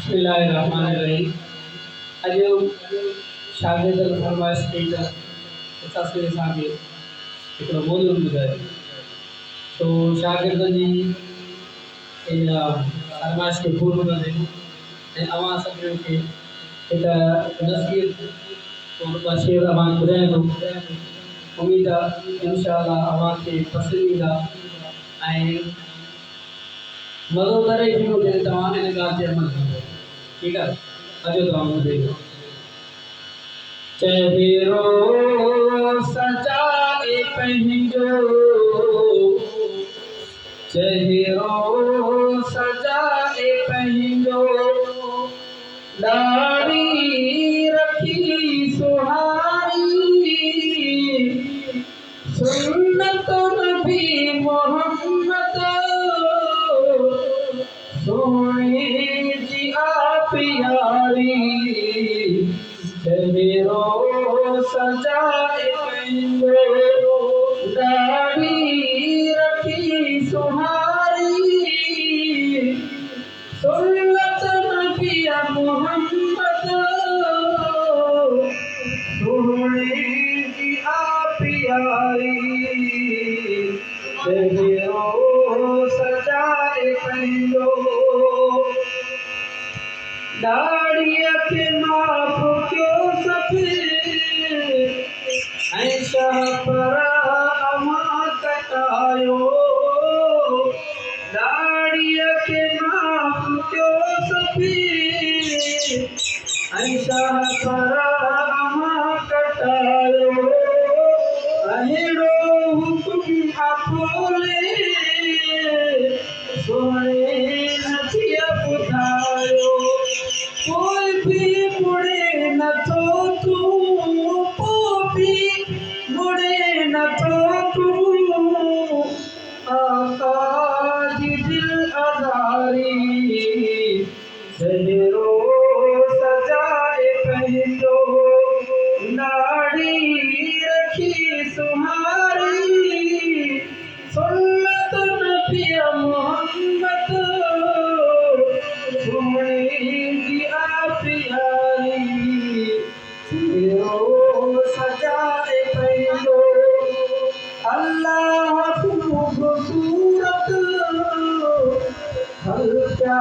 बिस्मिल्लाहिर्रहमानिर्रहीम। अॼु शागिर्दनि फरमाइश कई त असांखे असांखे हिकिड़ो मौजूदु ॿुधायो। तो शागिर्दनि जी इन फरमाइश खे पूरो कंदे ऐं अवां सभिनीनि खे हिकु नसीहत और ॿ शेर अवां ॿुधायां थो। उमेद आहे इंशाअल्लाह अवां खे पसंदि ईंदा ऐं मज़ो करे ईंदो जॾहिं तव्हां इन ॻाल्हि ते अमल कंदो। ठीक है, अजो तो हम देखो। चेहरो सजाए पंहिंजो, चेहरो सजाए पंहिंजो, दाढ़ी रखी सुहारी, सुन्नत नबी मोहम्मद सोने जी आप यारी। चेहरो सजाए पंहिंजो, दाढ़ी रखी सुहारी, सुन्नत नबी मोहम्मद सोने जी आप यारी। चेहरो सजाए पंहिंजो, दाढ़ीअ खे माफ़ कयो सफ़ेद ऐं शाहपर अवां कटायो। दाढ़ीअ खे माफ़ कयो सफ़ेद ऐं शाहपर अवां कटायो। अहिड़ो हुकुम खोले सोने नबीअ ॿुधायो। कोई भी मुड़े न तो तू, पोइ भी मुड़े न तो तू, आका जी दिल आज़ारी। चेहरो सजाए पंहिंजो, दाढ़ी रखी सुहारी, सुन्नत नबी मोहम्मद सोने जी आप यारी। चेहरो सजाए पंहिंजो, अल्लाह खूबसूरत हल्का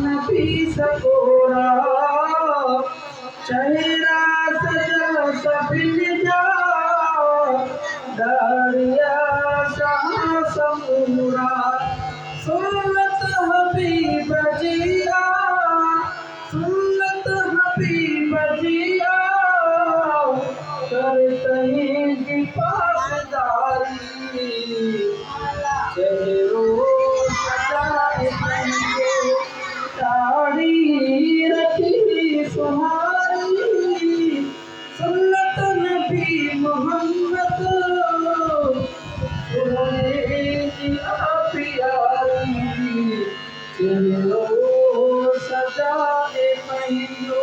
नबी सकोरा, चेहरा सजा सभिनि जा, दाढ़िया शाह समूरा। सुन्नत हबीब जी आ, सुन्नत हबीब जी आ, कर तहीं जी पासदारी। चेहरो सजाए पंहिंजो, दाढ़ी रखी सुहारी, सुन्नत नबी मोहम्मद सोने जी आप यारी। चेहरो सजाए पंहिंजो।